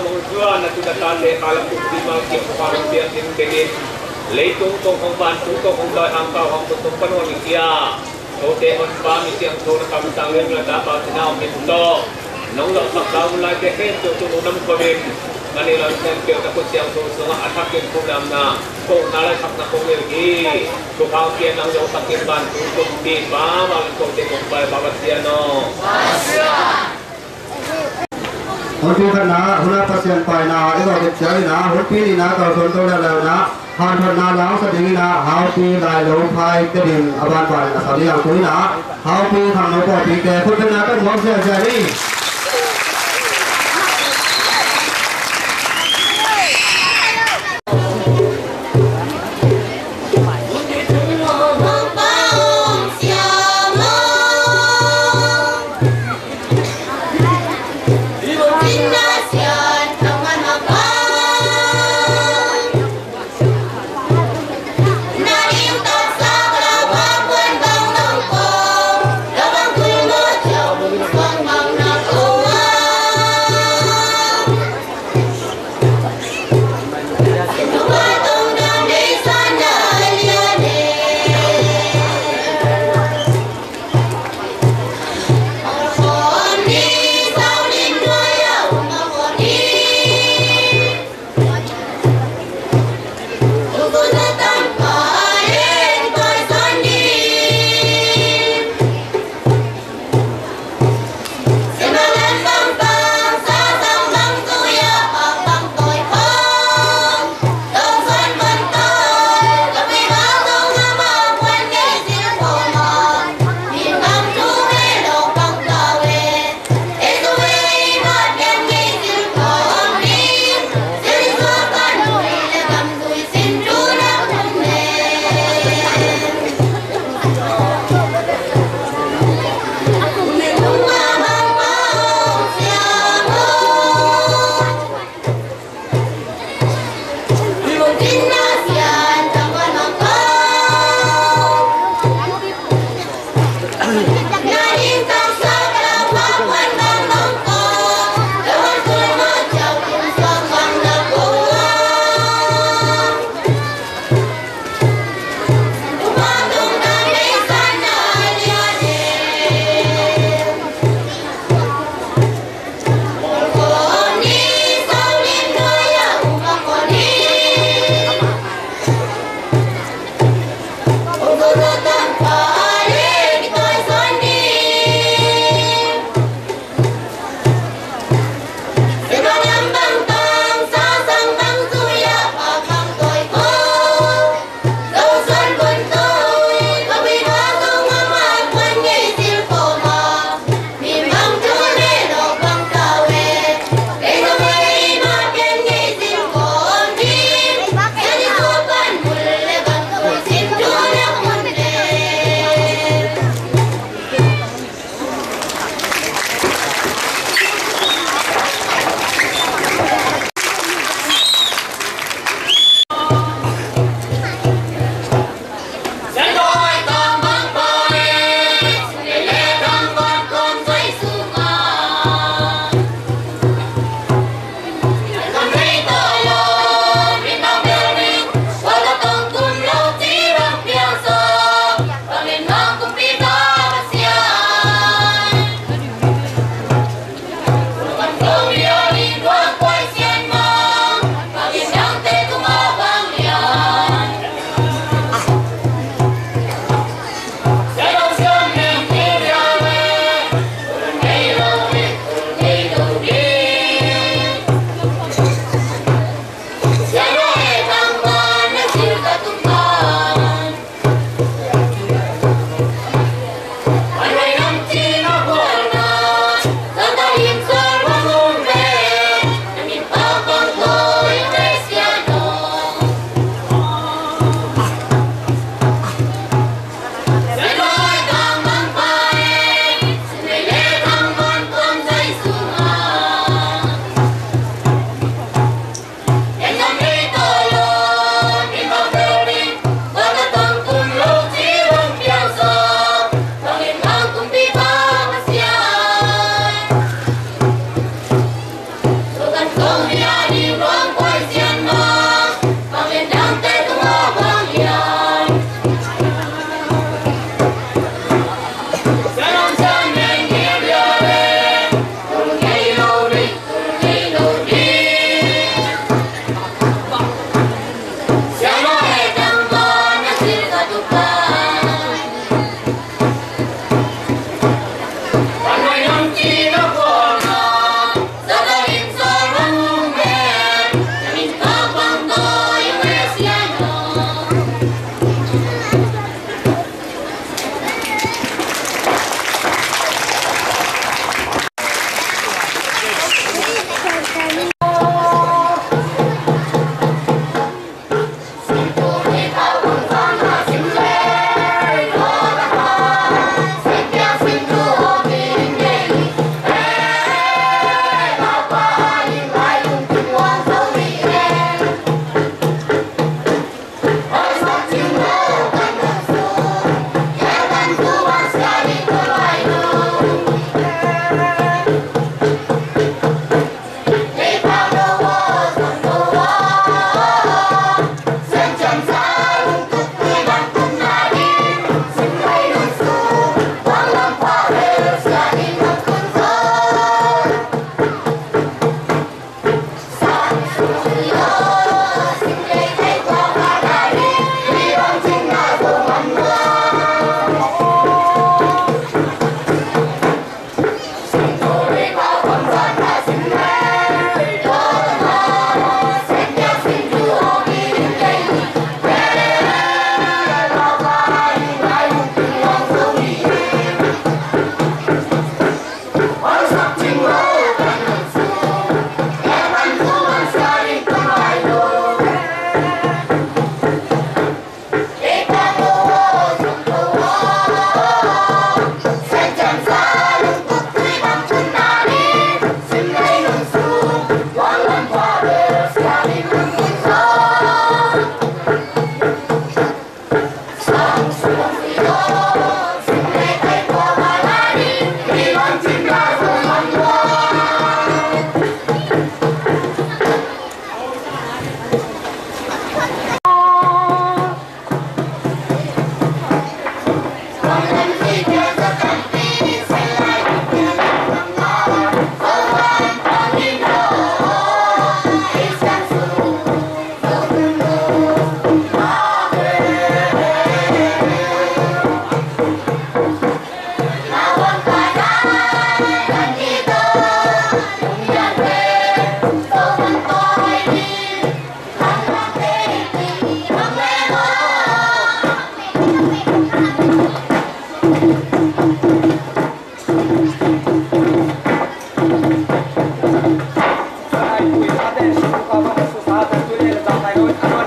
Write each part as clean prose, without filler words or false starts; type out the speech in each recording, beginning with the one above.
mong juan na tudatate kalang kumdimang yung parang biyan din Leitung tong kong ban tuto kong dai angkau ang tutong panon ikia. So temon pa mi siang so na kamtangin la dapat sinaw mi tuto. Nong la sak daw la ke hen tu tu nam ko din. Kanila sen ke ta ko siang so so nga atak ken ko nam na. Ko na la sak na ko ngi. Ko ka pian nang yo sak ken ban tuto di ba ma ko te kong bai babat siano. Untuk karena huna pasien paina itu kita cari na, hobi na kalau contoh dah na, hantar na lang sa tingin na, hobi dah low pai kedin aban paina kali yang tu na, hobi thang no kopi ke, pun na kan mau jadi.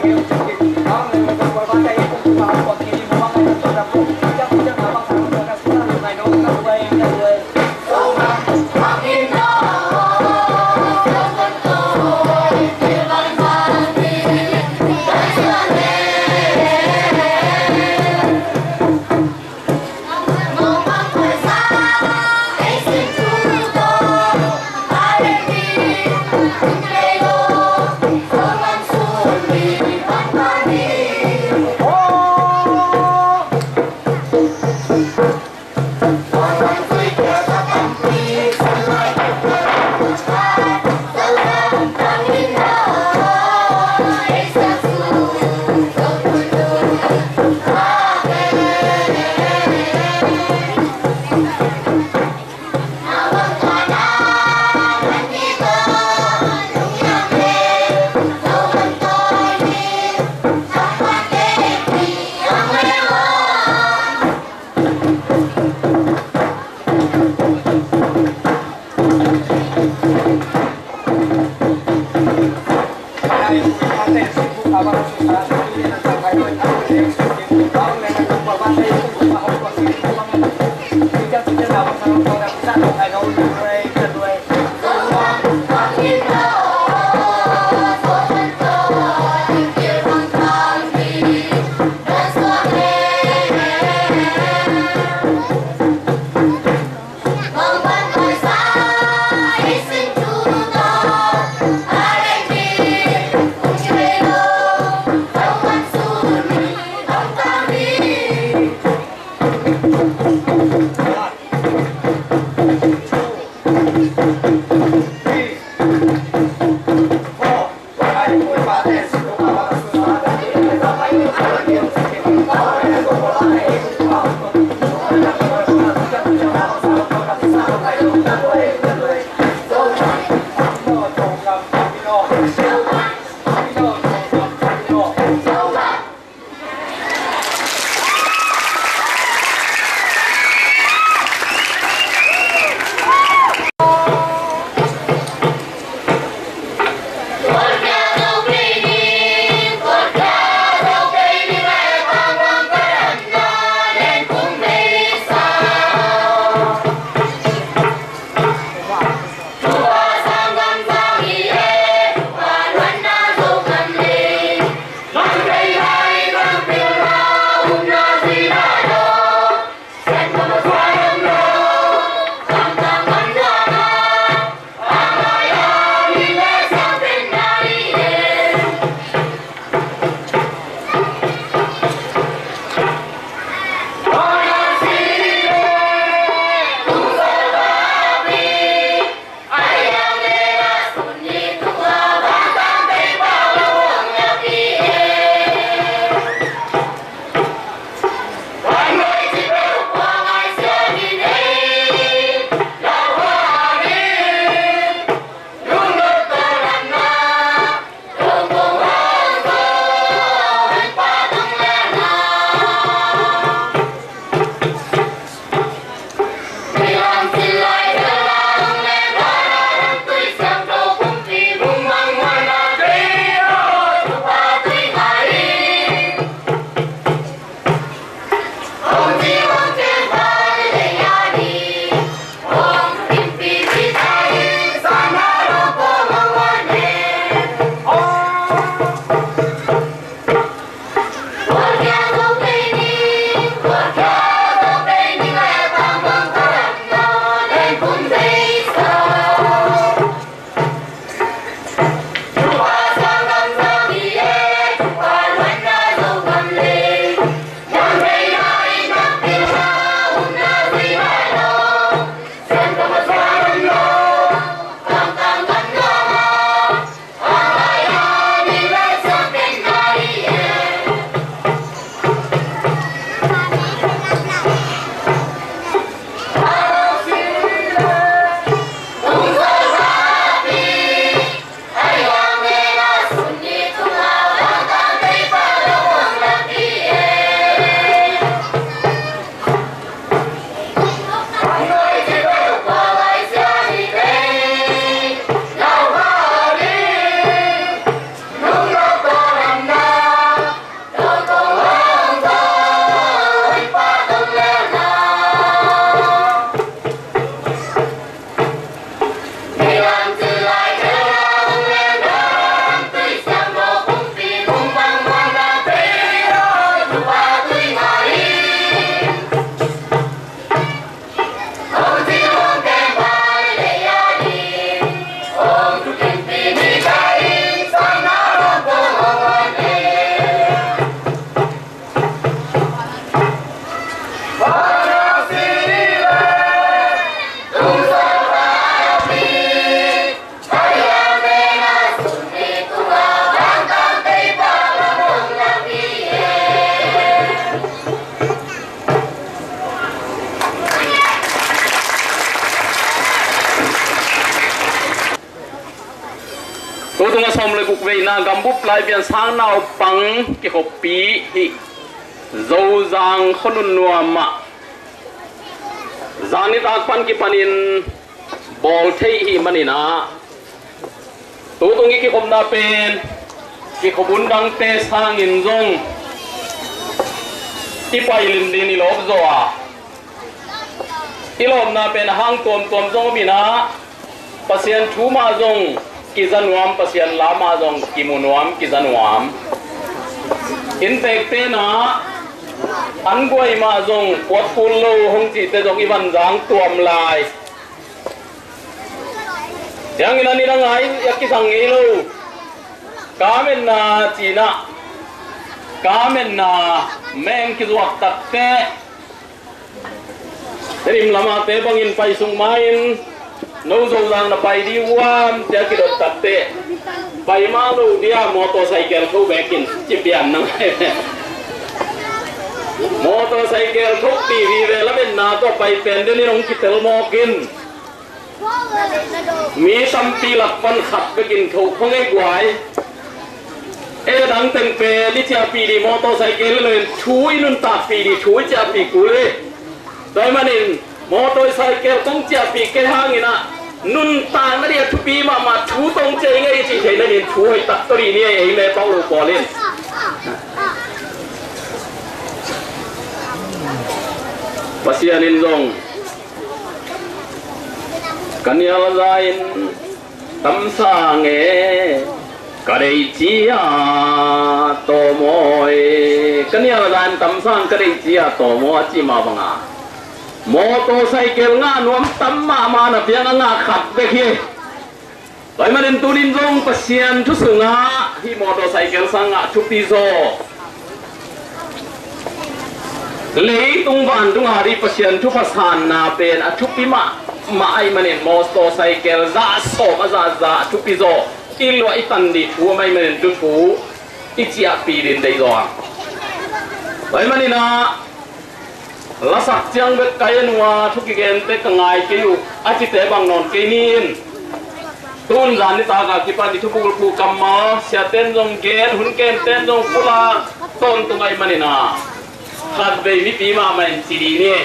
Hãy subscribe cho kênh Ghiền Mì Gõ để không bỏ lỡ som le buk ve na gam bu plai pian sang nau pang ki hop pi hi zo zang khonun nuama zani tak pan ki panin bol thei hi manina tu tung ki khom na pen ki khobun dang te sang in zong ti pai lim din ni lop zo a ilom na pen hang tom tom zong mina pasien thu ma zong ki zanuam pasien lama zong ki munuam ki zanuam in pek te na an goi ma zong pot phul lo hong chi te zong iwan jang tuam lai yang ina ni dang ai yak ki sang ngi lo kamen na china kamen na meng ki zuak tak te terim lama te bangin pai sung main no zo lang na pai di wam te ki dot tak te pai ma lo dia motorcycle ko bekin chipian nang motorcycle thok TV ve la ben na to pai pen de ni rong ki tel mo kin mi sampi lak pan khat bekin thok khong ei gwai e dang teng pe li chia pi di motorcycle le chui nun ta pi di chui chia pi ku le doi manin motorcycle tong chia pi ke hangina nun ta na dia thu pi ma thu tong che ngai chi thei na din thu hoi tak to ri ni ei le pau lo ko len pasianin zong kanyal zain tam sa nge kadai chia to moi kanyal zain tam sang kadai chia to mo chi ma banga motorcycle nga nuam tam ma na piang nga khat be khi doi manin tunin zong pasian thu sunga hi motorcycle sanga thu pi zo lấy tung van tung hari pasien thu pasan na pen a thu pi ma ai manin motorcycle za so ma za thu pi zo ilwa itan di thu mai manin tu thu ichia pi din dei zo ai manina la sak chang bet kayen wa thu ki gen te kangai ke yu a chi te bang non ke nin tun zan ni ta ga ki pa di thu pul pu kamma sia ten jong gen hun ken ten jong pula ton tu ai manina khad be mi pi ma man chi di ni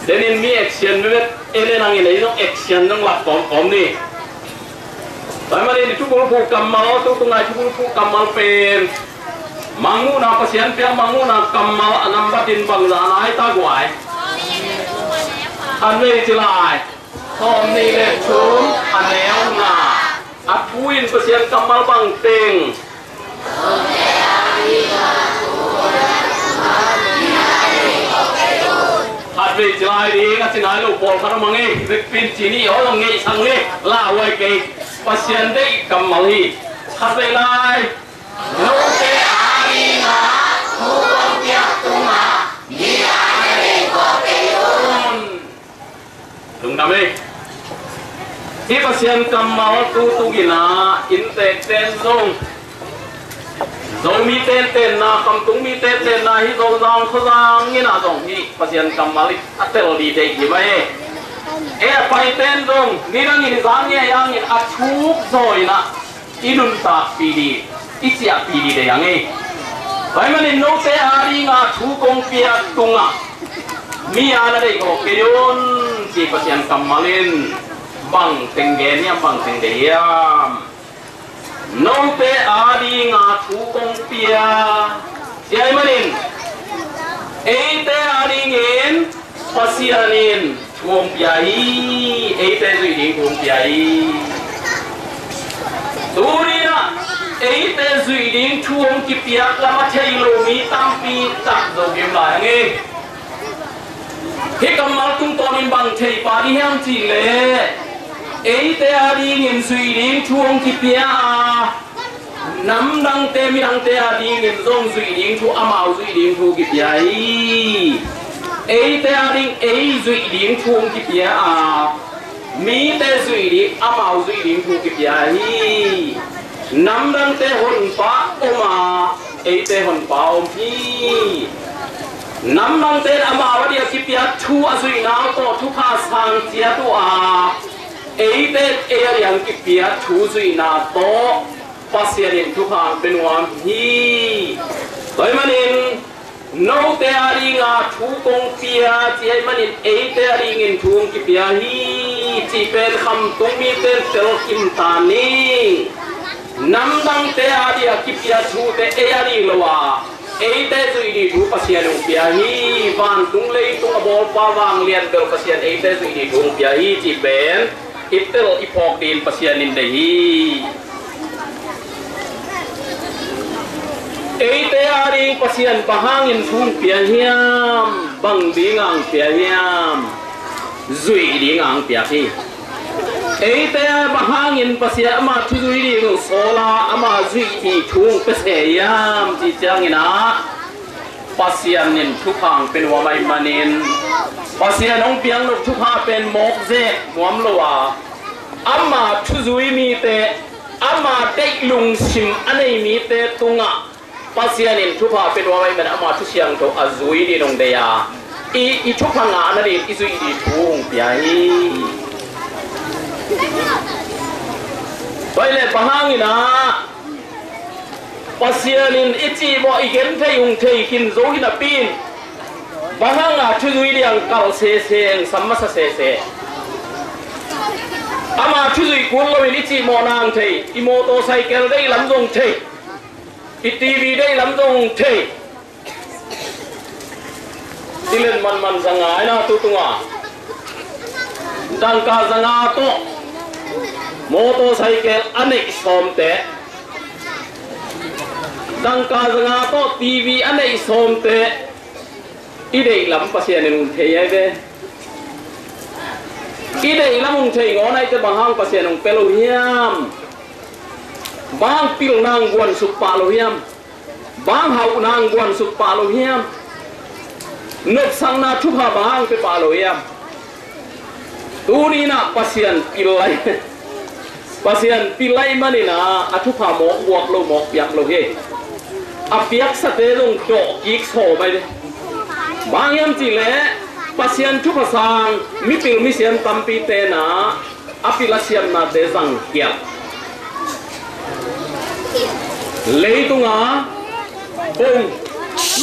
denin mi action bet ele nang ile no action nang lak kom ni tai mani ni thu pul pu kamma tu tu ngai thu pul pu kamma pen mangu na pasien pia mangu na kamma anam batin bang za nai ta gwai an nei chi lai hôm nay lên xuống anh éo na áp phuin pasien kamma bang teng hạt về chơi đi các chị nói lục bột khăn mang nghe việc pin chỉ ni ở lòng nghe sang nghe là quay cái pasien đấy cầm máu hi hạt về lại lục cái ai na thu công việc tung à ni ai này có cái luôn đúng không đi khi pasien cầm máu tu gina intake ten zong rồi mi tên na cầm tung mi tên na hi dong dong khó dang như nào dong hi pasien cầm malik atel đi đây gì vậy phải tên dong ni đang nhìn dang như yang nhìn chúc rồi na inun ta pidi ichia pidi đây yang ấy vậy mà nên nô te ari nga thu công pia tunga mi ana đây có cái yon si pasien cầm malin bang tenggen ya bang tenggen nông pe adi nga thu công pia siai manin te adi ngin pasianin thuong pia hi te zui ding thuong pia hi turina te zui ding thuong ki pia lama thei lo mi tam pi tak zo gem la nge he kamal tung tonin bang thei pa di hem chi le te adi ngin zui ding thuong ki pia nam đăng te mi đăng te adi ngin zong zui ding thu amao zui ding thu ki pia hi te adi zui ding thuong ki pia mi te zui ding amao zui ding thu ki pia hi nam đăng te hon pa oma te hon pa om hi nam đăng te amao dia ki pia thu a zui na to thu kha sang chia tu เอยังกิเปียชูสุยนาโตปัสยานินทุกางเป็นวามฮีโดยมันอินโนเตอาริงาชูกงเปียจีให้มันอินเตอาริงินทูงกิเปียฮีจีเป็นคำตุมีเตนเตลกิมตานีน้ำดังเตอาริกิเปียชูเตเออาริลวาเตสุยดีทูปัสยานุเปียฮีวันตุงเลยตุงอบอลปาวางเลียนเตลปัสยานเตสุยดีทูงเปียฮีจีเป็นอิตเตลอิพอกดินปัสยานินเดฮีเตอาริปัสยานปะหางอินทุ่งเปียหิมบังดีงังเปียหิมจุยดีงังเปียฮีเตอาปะหางอินปัสยานมาทุจุยดีงังโซลาอามาจุยดีทุ่งเปเสียมจีจังอินะปัสยานินทุกหางเป็นวามัยมันินปัสยานองเปียงนกทุกหาเป็นมกเจมวมลวาอามาทุจุยมีเตอามาเตลุงชิมอันนี้มีเตตุงะปัสยานินทุกหาเป็นวามัยมันอามาทุเชียงโตอาจุยดีนงเดียอีทุกหางอันนี้อีจุยดีทุ่งเปียฮีไปเลยปะหางอินะปัสยานินอิจิบ่อีเกนเทยุงเทกินโซกินาปีนบางงาชุดุยเลียงกัลเซเซงสัมมาเซเซอามาชุดุยกุลเราอิจิโมนางเทอิโมโตไซเคิลได้ลำดงเทอิทีวีได้ลำดงเทที่เล่นมันสังหายนะตุตุงาดังกาสังหาโตโมโตไซเคิลอันนี้สมเตดังกาสังหาโตทีวีอันนี้สมเตอีเด็กลำปัสยานินเทียเวอีเด็กลำมุงเทียงอในจะบางห้างปัสยานินเปโลเฮียมบางปิลนางกวนสุปาโลเฮียมบางหานางกวนสุปาโลเฮียมนึกสังนาชุบาบางเปปาโลเฮียมตูนี่นะปัสยานปิลไลปัสยานปิลไลมันนี่นะอชุบาหมอกบวกโลหมอกเปียกโลเฮอเปียกสเตลงโจกิกโซไปเลยบางยามจีเล่ปัสยานทุกสังมิปิลมิเซียนตัมปีเตนะอภิลาเซียนนาเดซังเกียเลยตุงาปุ่ง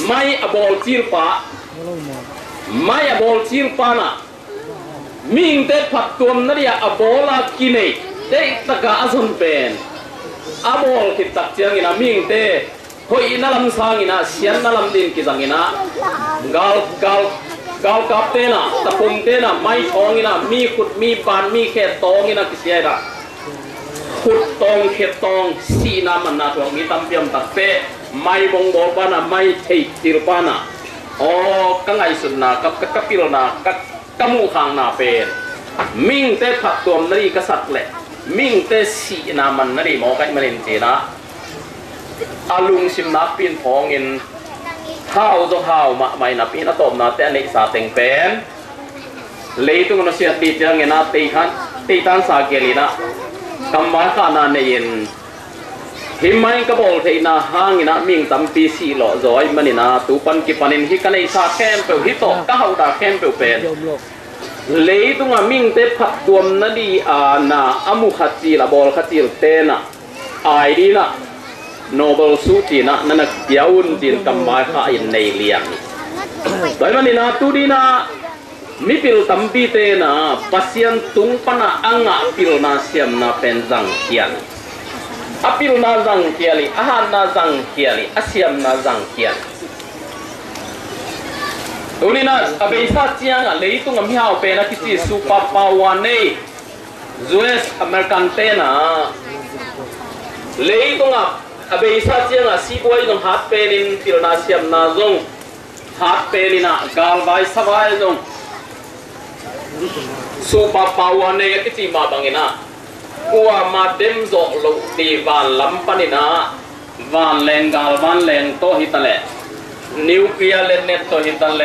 ไม่อบอลจีร์ปะไม่อบอลจีร์ปะนะมิงเตพัดตัวนั่นยาอบอลกินเนเตตะกาอันเป็นอบอลคิดตักเจียงอินะมิงเตหอยนาลำสังอินะเสียนนาลำดินกิจังอินะกาลกับเตนะตะปุ่มเตนะไม่ทองอินะมีขุดมีปานมีเขตตองอินะกิเสียนะขุดตองเขตตองสีน้ำมันนาทองมีตั้มเปียมตัดเปไม่บงบอลปานะไม่เทติรปานะอ๋อกังไงสุดนะกับปิโลนะกับมูขางนาเป็นมิงเตผัดตัวนั่นอีกษัตริย์แหละมิงเตสีน้ำมันนั่นอีหมอไก่มาเล่นเจนะอาลุงชิมนับปีนทองอินข้าวจะข้าวมาไม่นับปีนตบนาแต่ในสาเต็งเป็นเลยตุงนเสียตีจังเงินนาตีทันสาเกลีนะกำมาขานาเนียนหิมไม่กระบอกเทน่าห้างอินะมิงตั้มปีสีหล่อจอยมันอินะตูปันกิปันินฮิกันในสาแคมเปลฮิโตก้าวดาแคมเปลเป็นเลยตุงมิงเตผัดตัวนั่นดีนาอามุขัดจีละบอลขัดจีลเตนะไอดีนะโนเบลสูจีนะนั่นนักเดียวจีนกำมาข้าอินในเลียงโดยมันนี่นะตูดีนะมิปิลตัมปีเตนะปัสยันตุงปนะอังะปิลนาเซียมนะเป็นจังเกียนอปิลนาจังเกียลิอาหารนาจังเกียลิอาเซียมนาจังเกียนตูดีนะอเบซ่าเจียงอะเลยตุงมิฮาวเป็นนักกิจสุปปาวานเน่ยูเอสอเมริกันเตนะเลยตุงอเบซ่าเจียงอะซีบวยจงฮัตเปลินปิลนาเซียมนาจงฮัตเปลินะกาลไวสบายจงสุปปาวานเน่กิจิมาบังอินะกัวมาเดมโซโลตีวานลัมปานินะวานแรงกาลวานแรงโตฮิตเลนิวเคลียร์เลนเนตโตฮิตเล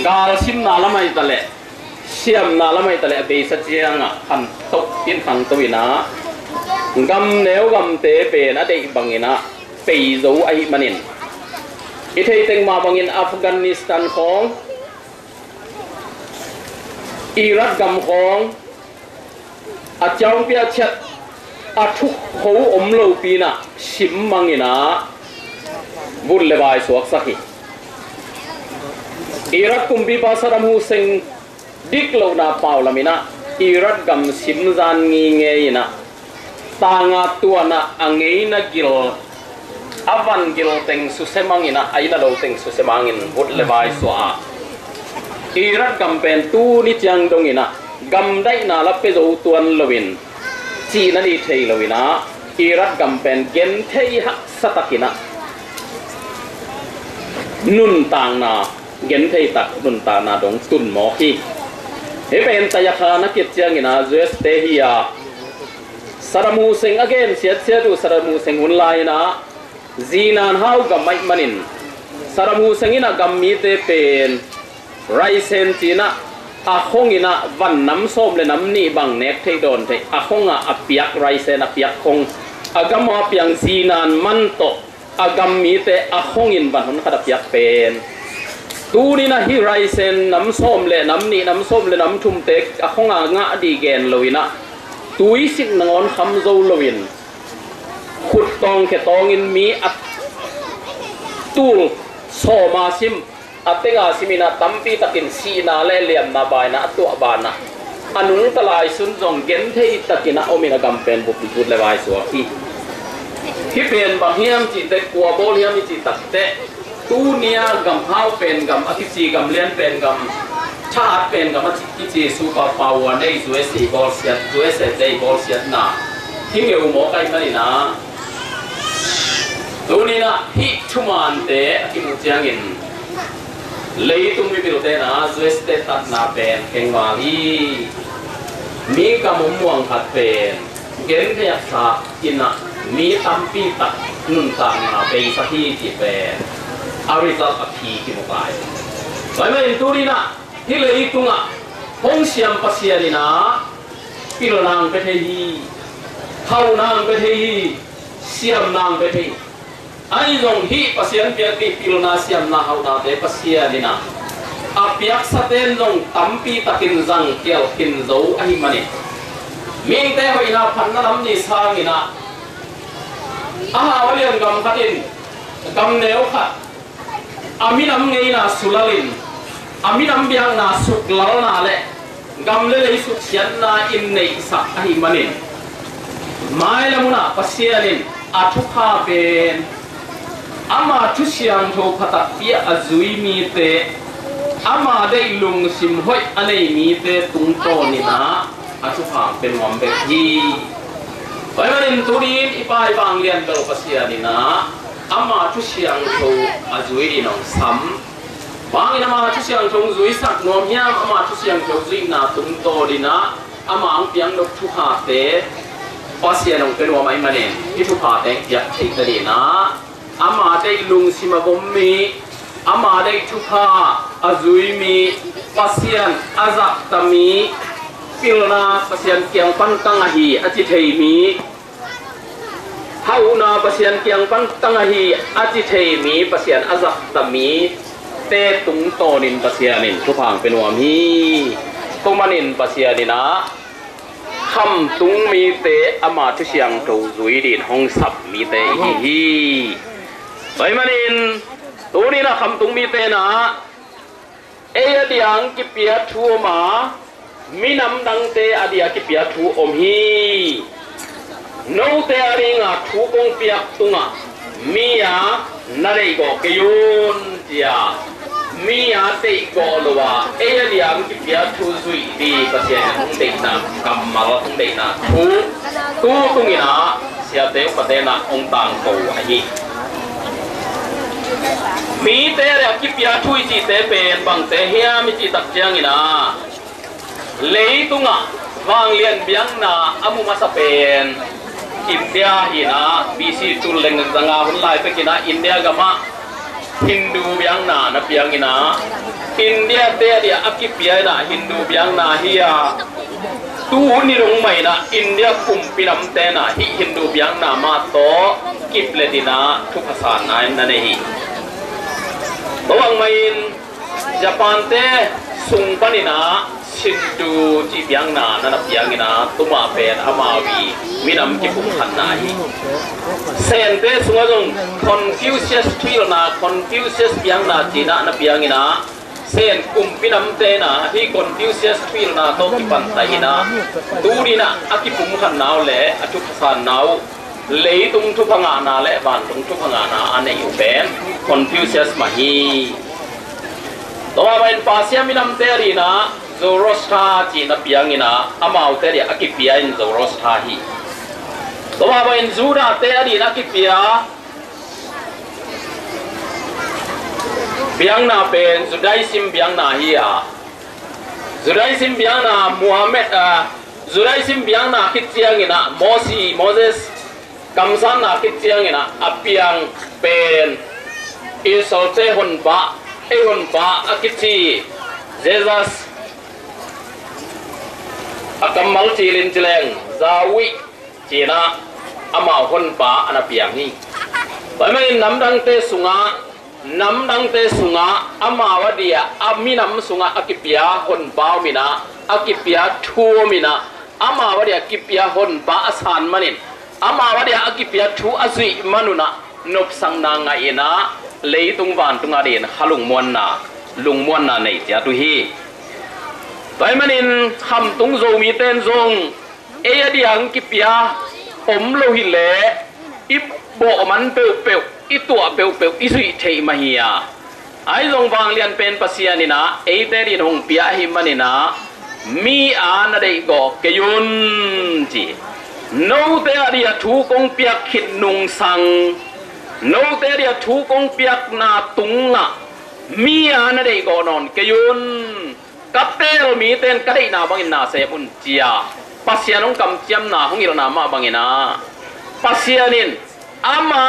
กาลซิมนาลามาฮิตเลเซียมนาลามาฮิตเลอเบซ่าเจียงอะขันตกกินขังตัวอินะกำเนวกำเตเปนะเด็กบังอินะไปโซไอมันินอิเทติงมาบังอินอัฟกานิสถานของอิรักกำของ เจ้าเปียเช็ดทุกเขาอมโลปีน่ะชิมมังอินะบุญเลบายสวกสักอิรักกุมบีบาสรมูเซงดิกโลนาเปล่าละมินะอิรักกัมชิมจานงีเงยนะตางาตัวนะอังเงยนะกิลอาวันกิลเต็งสุเสมังอินะไอ้ละโลเต็งสุเสมังอินบุญเลบายสวกอิรักกัมเป็นตูนิจังดงอินะกัมได้นาลับไปดูตัวนลวินจีนันอีเทยลวินะอิรักกัมเป็นเกนเทยหักสตักินะนุนต่างนาเกนเทยตักนุนต่างนาดงตุนหมอคีเฮเป็นตายาคานักเกียรติงินะเจสเตฮิยาสารมูเซงอเกนเสียเสียดูสารมูเซงหุ่นลายนะจีนันฮาวกัมไม่มันินสารมูเซงินะกัมมีเตเป็นไรเซนจีนะอาคงอินะวันน้ำส้มเลยน้ำนี่บังเน็กเทโดนเทอาคงอาเปียกไรเซนอาเปียกคงอากำมาเปียงจีนันมันโตอากำมีเตอาคงอินบันหุนขัดเปียกเป็นตูนี่นะฮิไรเซนน้ำส้มเลยน้ำนี่น้ำส้มเลยน้ำทุ่มเตกอาคงงะดีเกนลวินะตุยสิกนอนคำโจลวินขุดตองแค่ตองอินมีอัตตูโซมาซิมอัตเตงาสิมินาตัมปีตะกินสีนาเลียมนาบายนะตัวบานะอันนู้นตลายสุนจงเกนเทยตะกินะโอมินากำเป็นบุพิจุดเลวายสวะที่เป็นบางเฮียมจิตเตกัวโบเฮียมจิตตักเตตูเนียกำห้าวเป็นกำอธิจีกำเลี้ยนเป็นกำชาติเป็นกำอธิจีซูปาปาวในจูเอสีบอลเซียจูเอสเตย์บอลเซียนาที่เกี่ยวหมอไก่กันนี่นะตูนี่นะฮิทุมานเตที่มุจยังอินเลยตุ้มมีพิรุธนะจูเอสเตตัดนาเป็นเก่งว่าฮีมีกำมุมวงขัดเป็นเกณฑ์ขยับสากินนะมีตั้มปีตักนุ่นต่างนาเป็นสักที่จีเป็นอาริจัลอภิกิมุกายไปมาอินตูรีนะที่เลยตุงอ่ะพงเสียมปัสยานีนะพิลนางไปเทียเข้านางไปเทียเสียมนางไปเทียไอ้จงฮีปัสยันเปียกพิลนาเสียมนาเข้านาเดปัสยานีนะอาเปียกสเตนจงตั้มปีตักินจังเกี่ยวกินโจไอ้มันนี่มิงเตหอยนาพันนั่นน้ำนี่สร้างนี่นะวันเรียนกำขัดินกำเนวขัดอามิน้ำเงยนาสุลลินอามิน้ำเบียงนาสุกลานาเละกำเลยสุกเสียนนาอินในสักไอ้มันนี่ไม่ละมุนะปัสยานินอาทุกาเป็นอามาทุเสียงโทพัตเปียอาจุยมีเตอามาได้ลุงสิมหอยอันนี้มีเตตุงโตนี่นะอาทุกาเป็นวันเบกีไปมาเรียนตุรีนอีปายบางเรียนเบลปัสยานินะอามาทุเสียงโทอาจุยน้องซ้ำบางอามาทุเสียงโทจุยสักนวมยามอามาทุเสียงโทจุยนาตุงโตนี่นะอามาอังเปียงดกทุกาเตปัสยาน้องเป็นวันไม่มาเรียนที่ทุกาเตอยากติดตีนะอามาได้ลุงสิมาบมมีอามาได้ทุกาอาจุยมีปัสยานอาจักตามีพิลนาปัสยานเกียงปันตังหีอาจิเทมีเฮานาปัสยานเกียงปันตังหีอาจิเทมีปัสยานอาจักตามีเตตุงโตนินปัสยานินทุกพังเป็นวามีตุมานินปัสยานินะคำตุงมีเตอามาทุเสียงโตจุยดินห้องสับมีเตฮีไปมานินตัวนี้นะคำตุงมีเตนะเอียดยังกิเปียทัวมามีน้ำดังเตอดียกิเปียทัวอมฮีโนเตอริงะทัวกงเปียตุงะมีอะนาเรโกเกยุนเจียมีอะเตโกลวะเอียดยังกิเปียทัวจุยดีปัสยานุงเดนะกัมมาลทุงเดนะทัวตัวตุงินะเสียเตวปะเตนะองตังโกอะฮีมีเตะเรียกกิปยาทุยจีเตเป็นบางเตะเฮียมีจีตักเจียงนะเลยตุงะวางเลียนเบียงนะอามุมาสเปนอินเดียหินะบีซีตุลเลงจังอาหุ่นลายไปกินะอินเดียกามะฮินดูเบียงนะนับเบียงหินะอินเดียเตะเรียกกิปยานะฮินดูเบียงนะเฮียตูนี่ลงใหม่นะอินเดียคุมปีน้ำเตนะฮินดูเบียงนะมาโตกิปเลตินะทุกภาษาไหนนั่นเองตัวอังไม่ญี่ปุ่นเตะสุงปนินะเสี ชินดูจีเบียงนานั่นเบียงนาตุมาเป็นอามาวีมีน้ำกิปุ่มขันนาฮีเซนเตสงจง Confucius ที่เรานา Confucius เบียงนาจีน่ะเบียงนาเซนกุมพิน้ำเตนะที่ Confucius ที่เรานาโตกิปันไตนะตูดีนะอากิปุ่มขันนาวเละอาจุภาษานาวเลยตุงทุพงานาเละวันตุงทุพงานาอันนี้อยู่เป็น Confucius มาฮีตัวเป็นภาษามิน้ำเตรีนะโซโรสตาจีนเบียงนะอามาอุเตรีอากิเบียนโซโรสตาฮีตัวเป็นจูราเตรีนะกิเบียเบียงนาเป็นจุดไดซิมเบียงนาฮีอาจุดไดซิมเบียงนามูฮัมหมัดจุดไดซิมเบียงนาคิดเจียงนะโมเสสกัมซันนาคิดเจียงนะอเบียงเป็นอิสราเอลคนบ้าคนบ้าอากิจีเจซัสอากัมมัลจีลินจิเลงซาวิจีน่าอามาคนบ้าอันอเบียงนี้ไปไม่น้ำดังเตสุงะน้ำดังเตสุงะอามาวดียอามีน้ำสุงะอากิปยาคนบ้ามินะอากิปยาทัวมินะอามาวดียอากิปยาคนบ้าอสานมันินอามาวดียอากิปยาทัวอสุยมนุนะนบสังนางไงนะเลยตุงวันตุงอาเดนฮัลุงมวนนาในเจ้าตุฮีไปมันินคำตุงโจมีเต้นจงเอียดียงกิปยาอมโลหิเลอิบโบมันเปลวอีตัวเปลวอีสุยเทมาเฮียไอ้ลงบางเรียนเป็นภาษานี่นะเอเตรินหงเปียหิมันนี่นะมีอาณาเดกอกเกยุนจีโนเตอริยทูกงเปียกขิดนุงสังโนเตอริยทูกงเปียกนาตุงนะมีอาณาเดกอนอนเกยุนกับเตลมีเต้นกระไดนาบังอินนาเซมุนเจียภาษาน้องกำเจียมนาหงอิรนามาบังอินาภาษานินอามา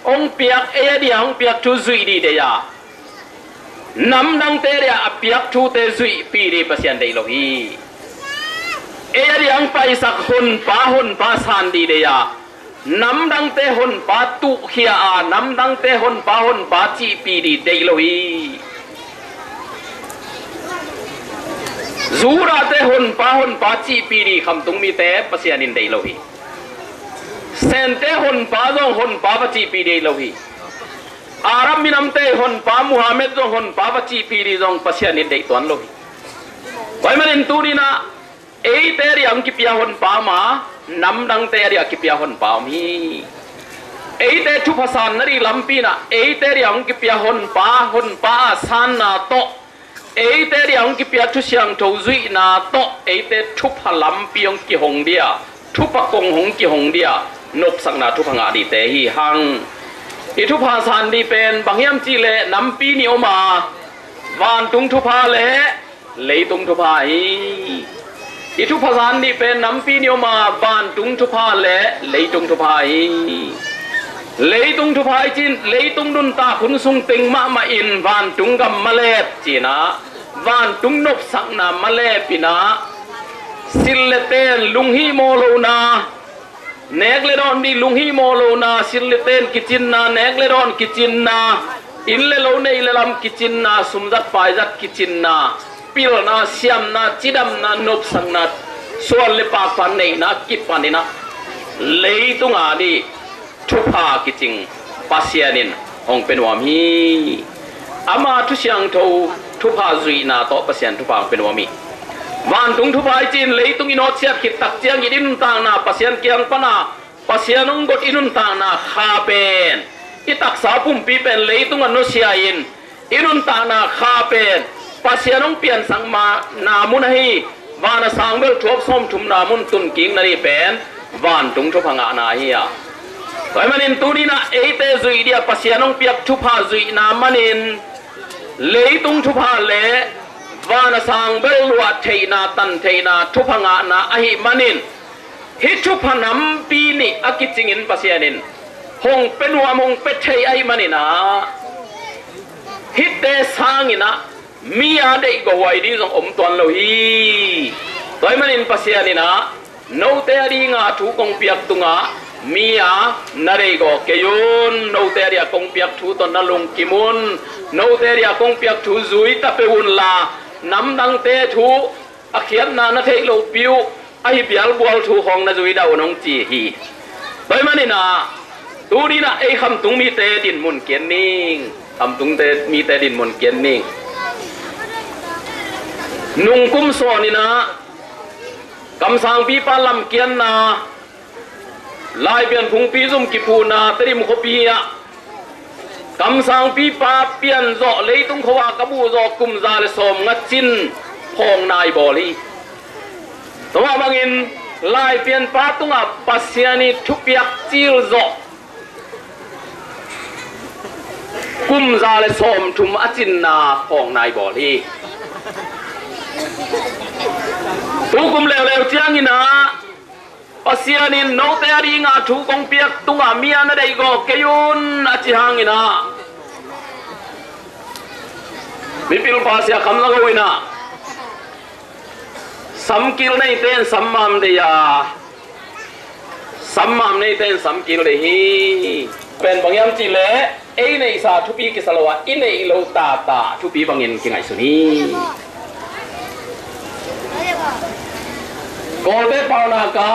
องเปียกเอเดียองเปียกทูซุยดีเดียน้ำดังเตเรียเปียกทูเตซุยปีรีภาษาเดโลฮีเอเดียองไปสักหุ่นป้าสันดีเดียน้ำดังเตหุ่นป้าตุเขียน้ำดังเตหุ่นป้าจีปีรีเดโลฮีจูราเตหุ่นป้าจีปีรีคำตุงมีเตภาษานินเดโลฮีเซนเตหุ่นป้าจงหุ่นป้าจีปีดีโลฮีอารัมมินัมเตหุ่นป้ามุฮัมมัดจงหุ่นป้าจีปีดีจงภาษานินเดตัวนโลฮีไว้มาเรียนตูดีนะเอเตรียมกิปยาหุ่นป้ามานำดังเตรียกิปยาหุ่นป้ามีเอเตทุภาษานารีลัมปีนะเอเตรียมกิปยาหุ่นป้าสันนาโตเอเตรียมกิปยาทุเสียงทูซุยนาโตเอเตทุพลัมปียงกิหงเดียทุพกงหงกิหงเดียนบสังนาทุพงาดีเตหีหังอิทุพาสันดีเป็นบางยามจีเลน้ำปีนิโอมาวานตุงทุพาเลตุงทุพาฮีอิทุพาสันดีเป็นน้ำปีนิโอมาบานตุงทุพาเลตุงทุพาฮีเลตุงทุพาจีนเลตุงดุนตาขุนสุงติงมาอินวานตุงกัมมาเลจีนะวานตุงนบสังนามาเลปินะสิลเลเตนลุงฮีโมโลนาเนกเลรอนดีลุงฮีโมโลนาสิลเลเตนกิจินนาเนกเลรอนกิจินนาอินเลโลเนอิเลลัมกิจินนาสุมจัดปายจัดกิจินนาปิลนาเซียมนาจิดัมนานบสังนาส่วนเลปาฟันเนนากิปันเนนะเลยตุงอาดีทุพากิจิงปัสยานินองเป็นวามีอามาทุเสียงทูทุพาจุยนาโตปัสยันทุพาเป็นวามีวันตุงทุพายจีนเลยตุงอินอเซียคิดตักเจียงยินต่างนาปัสยันเกียงปนาปัสยันงกดอินุนต่างนาคาเป็นอิตักสาปุ่มปีเป็นเลยตุงอนุเซียอินุนต่างนาคาเป็นปัสยันงเปลี่ยนสังมานามุนฮีวานสังเบลทบส้มทุมนามุนตุนกิงนารีเป็นวันตุงทุพงานาฮียไว้มานินตูดีนะเอเตจุยเดียปัสยันงเปียกทุพาจุยนามานินเลยตุงทุพาเลวานสังเบลวัดเทนาตันเทนาทุพงานาอหิมานินฮิทุพนัมปีนิอากิจิงินปัสยานินหงเป็นวามงเป็ดเทไอมานินะฮิตเตสังินะมีอาเดกวัยดีจงอมตัวนโลฮีตัวมานินปัสยานินะโนเตอรีงาทุกงเปียกตุงามีอานาเรโกเกยุนโนเตอรีกงเปียกทุตนนลุงกิมุนโนเตอรีกงเปียกทุจุยตะเปวุนลาน้ำดังเตทุ อาเขียนนานาเทโลปิวไอเปียลบัวทูห้องนาจุยดาวน้องจีฮีโดยมันนี่นะดูดีนะไอคำตุงมีเตดินมุนเกียนนิ่งคำตุงเตมีเตดินมุนเกียนนิ่งนุ่งกุ้มโซนี่นะกำสังปีปาลำเกียนนาลายเปลี่ยนพุงปีซุ่มกิปูนาตริมขปีอะกำสังปีปาเปลี่ยนโจเลยตุงขวากระบูโจกุมซาเลสมงัดจินพองนายบอลีตัวบางอินลายเปลี่ยนปาตุงอ่ะปัสยานีทุกยักจิลโจกุมซาเลสมทุมอจินนาพองนายบอลีตุกุมเลวเลวเจียงอินะปัสยานีโนเตอรีงาทุกองเปียกตุงอ่ะมีอันใดก็เกยุนอจิฮังอินะมิพิลภาษาคำละก็วินะสัมกิลในเต้นสัมมามเดียสัมมามในเต้นสัมกิลเลยฮีเป็นบางอย่างจีเล่ไอในสาทุปีกิสลาวะอินในโลตาตาทุปีบางอย่างกิไงสุนีกอลเบปาวนากา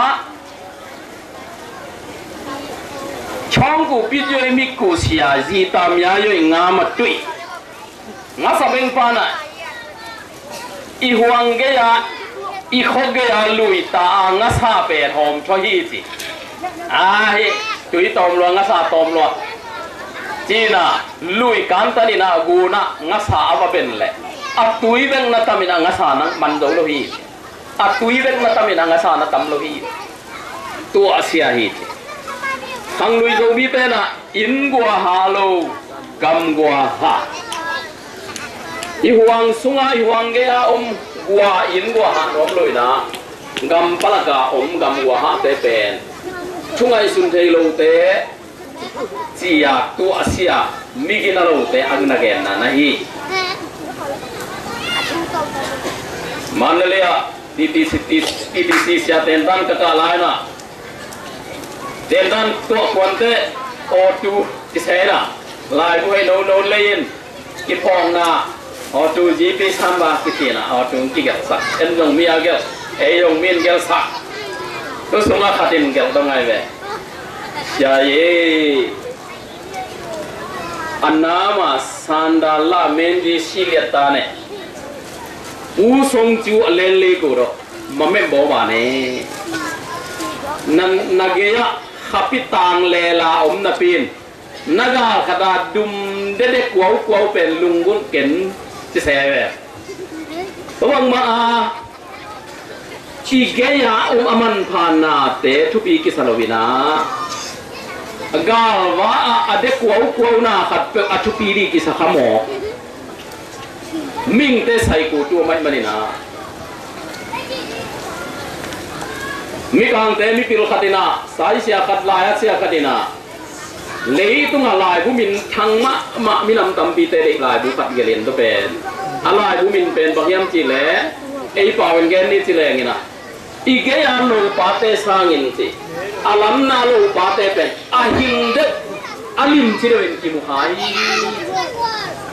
ช่องกูปิดอยู่ในมิกุเสียจีตามยาอยู่งามาตุยงาสับเป็นปานะอีหวังเกียอีขกเกียลุยตางาซาเป็ดหอมช่วยฮีจีตุยตอมลัวงาซาตอมลัวจีน่ะลุยกันตานีน่ะกูน่ะงาซาอาบเป็นเลยอัตุยเวงนัตตามินะงาซานังมันโดโลฮีอัตุยเวงนัตตามินะงาซานัตตัมโลฮีตัวเสียฮีจีขังลุยโจบีเป็นน่ะอินกัวฮาโลกัมกัวฮาอีหวังสุงาอีหวังเกียกัวอินกัวฮานอมเลยนะกัมปะละกากัมกัวฮาเตเป็นช่วงไอสุนเทโลเตจียาตัวเสียมิกินาโลเตอังนักเกนนะฮีมันเลยอะดีซีเสียเต็นดันกะกาลายนะเต็นดันตัวควันเตโอตูกิเซนะลายผู้ให้โนเลนกิพองนะอตูจีพีซัมบากิตีนะอตูกิเกลสักเอ็นยงมีอาเกลเอยงมินเกลสักตัวสมาขัดินเกลต้องไงเว้ยยาเยอันนามาสันดาลาเมนดิชิเลียตาเนอูสงจูเลนเลกูโรมาเมบอบานีนักเกียขับพิตังเลลานาปินนักขดาดุมเด็กกวาวเป็นลุงบุญเก่นจะเสียเว้ยระวังมาชีเกียอามันพานาเตทุปีกิสลวินากาลว่าเด็กกวาวนาขัดเป็นทุปีดีกิสขโมมิงเตใส่กูตัวไม่มานี่นะมิกังเตมิปิลขัดินาสายเสียขัดลายเสียขัดินาเลยตุงลายผู้มินทั้งมะมินำตำปีเตเด็กลายผู้ขัดเกลียนตัวเป็นลายผู้มินเป็นบางยามจีเล่ไอ้ป่าเป็นแกนนี่จีเล่งี้นะอีกอย่างโลปาเตสร้างอินสิอาลัมนาโลปาเตเป็นอาหินเดอาลิมจีเล่กิมุขาย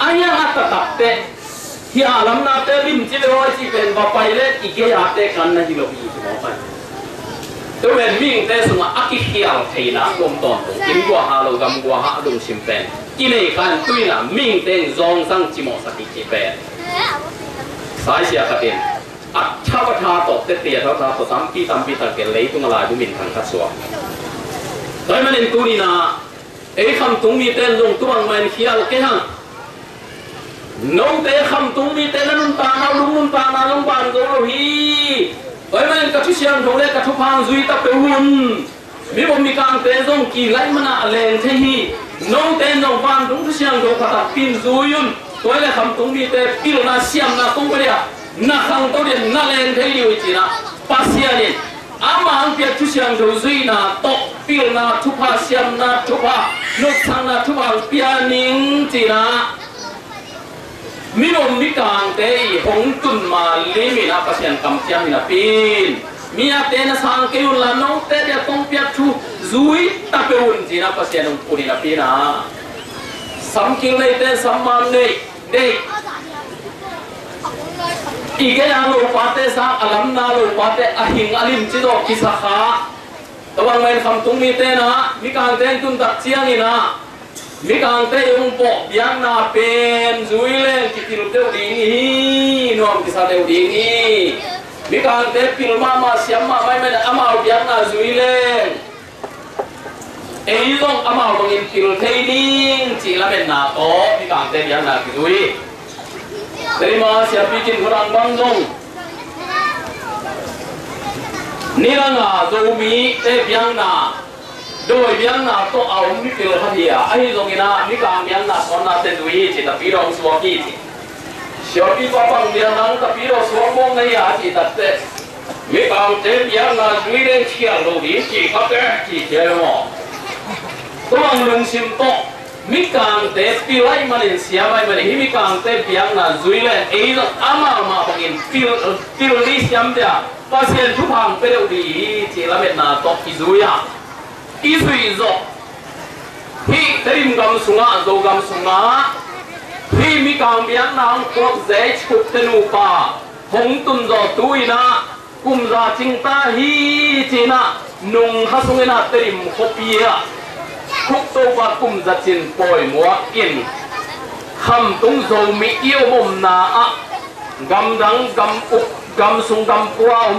อายังอัตตับเตที่อาลัมนาเตลิมจีเล่ว่าจีเป็นว่าไปเล่อีกอย่างเตกันนะฮิโลบีสมองไปตัวเป็นมิ่งเตสงอากิเขียวเทนะลมตอนกินกัวฮาโลกัมกัวฮาลงชิมเป็นกิเลกันตุยนะมิ่งเตนซองสังจิโมสติจิเป็นสายเสียขัดเองอัดชาวทาตกเตียเท่าตามปีตะเกเลยตุงลายบุมินทางคัดสวมโดยมันเองตุนีนะไอ้คำตุงมีเตนลงตัวมันเขียวแค่หันน้องเตะคำตุงมีเตนนุ่นตานาลุงนุ่นตานาลุงบานโกโลฮีโดยมันกระทุเชียงโดเลกระทุพังซุยตะเปวุนมีบ่มีการเตะส่งกี่ไล่มันอะเลนเทฮีน้องเตะน้องบานตุงทุเชียงโดกระตักกินซุยุนตัวเล็กคำตุงมีเตะกิโลนาเสียมนาตุงไปเลยนักขังตัวเดียนนักเลนเทฮีวิจินะปัสยานีอามาอังเปียทุเชียงโดซุยนาโตกิโลนาทุพาเสียมนาทุพานกสังนาทุพาเปียนิงจีนะมิโนมิกังเตยหงตุนมาลิมินาปัสยันคำเชียงมินาปีนมีอาเตนะสังเกยุลานองเตเดียตงเปียชูซุยตะเปวุนจีนาปัสยันอุนินาปีนาสัมกิลเลยเตสัมมันเลยเด็ก อีกอย่างลูกปาเตสักอลัมนาลูกปาเตอหิงอลิมจิโดกิสขาตะวันเมนคำตุงมีเตนะมีการเต้นตุนตัดเชียงนี่นะมีการเต้นยงปอกยังนาเป็นจุยเล่นกิติลุเตวดีนี่นวมกิสาเตวดีนี่มีการเต้นพิลมาเสียมมาไม่อามายังนาจุยเล่นเอ้ยต้องอามาตรงอินพิลเทนิ่งจีละเป็นนาโตมีการเต้นยังนาจุยterima siapa bikin kurang bangdong niranga zomi te biang na doi biang na to au mi pil hadia ai zongina mi kang biang na sonna te dui chi ta pirong suaki chi siopi papang biang nang ta piro suamong na ya chi ta te mi kang te biang na dui len chia lo di chi ka te chi che mo tuang lung sim to mi kang te pilai manin siamai manin hi mi kang te biang na zuilen ei lo ama ma bangin pil li siam dia pasien thu phang pe deu di chi la met na to izuya izui zo hi terim gam sunga zo gam sunga hi mi kang biang na ko ze chup tenu pa hong tun zo tuina kum za ching ta hi china nung hasungena terim khopia khúc tô và cùng giật trên bồi múa yên khăm tung dầu mỹ yêu mồm nà găm đắng găm ục găm sung găm qua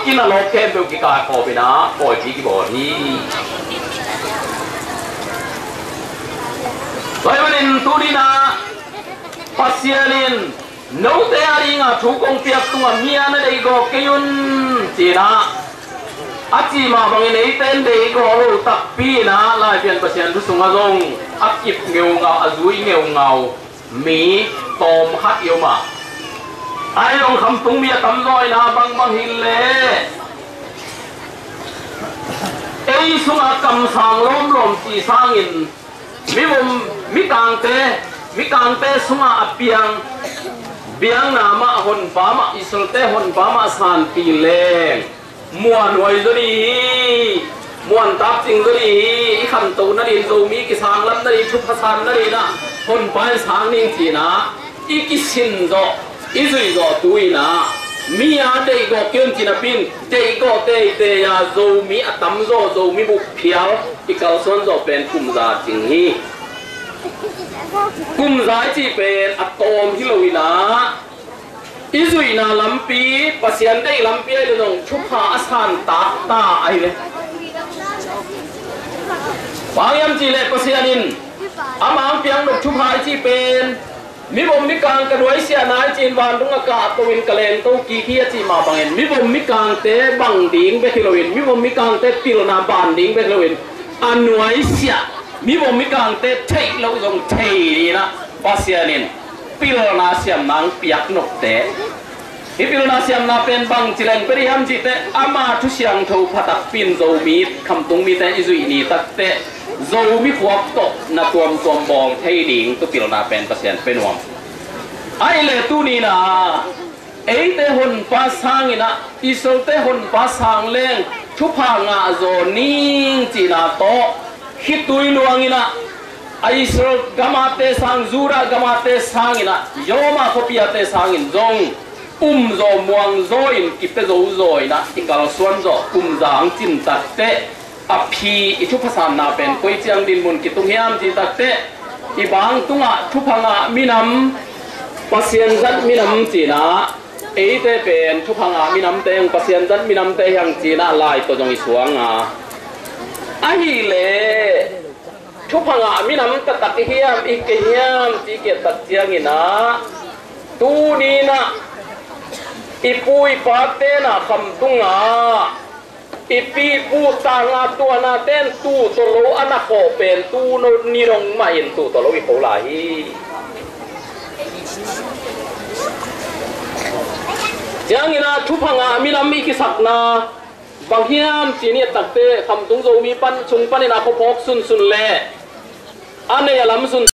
kia là lót kem biểu cái cả cỏ bị ná bồi tí cái bồi đi vậy mà nên tu đi na pasianin nấu té đi ngà chú công việc tung à mía nó đây có cái yun chỉ na aci ma bangin ei ten dei ko ro tak pi na lai pian pasien tu sunga zong akip ngeu ngau azui ngeu ngau mi tom hat yêu ma ai long kham tung mi tam roi na bang hin le ei sunga kam sang lom chi sang in mi kang te sunga apiang biang na ma hon pa ma isol te hon pa ma san pi le muan hoài rồi đi muan táp chính rồi đi khăn tàu nó đi dầu mi cái sáng lắm nó đi chụp phát san nó đi na hôn bài sáng nên chỉ na ít cái xin rồi ít rồi rồi tuổi na mi à đây có kiên chỉ là pin đây có đây à dầu mi à tắm rồi dầu mi bục phiếu cái cao sơn rồi bên cùng giá chính hi cùng giá chỉ bên à tôm hi lôi na izui na lampi pasien dei lampi ai dong chupa asan ta ai le pangyam chi le pasienin amang piang dok chupa chi pen mi bom mi kang ka roi sia nai chin wan dung ka to win kalen to ki khia chi ma bangen mi bom mi kang te bang ding be kilowin mi bom mi kang te pil na ban ding be kilowin anuai sia mi bom mi kang te thei lo dong thei ni na pasienin pil na siam nang piak nok te hipil na siam na pen bang chilen periam chi te ama thu siang tho phatak pin zo mi kham tung mi te izui ni tak te zo mi khuak to na tuam bong thei ding tu pil na pen pasien penuam ai le tu ni na ei te hon pa sang ina isol te hon pa sang leng thu pha nga zo ning chi na to hitui luang ina aisro gamate sang zura gamate sangina yoma kopiate sangin zong zo muang zo in kipe zo zo ina ikal suan zo zang chin takte aphi ichu phasan na pen koi chiang din mun kitung hiam chi takte ibang tunga thupanga minam pasien zat minam china eite pen thupanga minam teng pasien zat minam te yang china lai to jong isuanga ahi le thupanga minam tak hiam ikhiam chi ke tak chiang ina tu ni na ipui pate na kham tunga ipi pu tanga tu na ten tu to lo ana ko pen tu no ni rong ma in tu to lo i ko la hi chiang ina thupanga minam ikisakna bang hiam chi ni takte kham tung zo mi pan chung pan ina ko phok sun le ane ya lam sun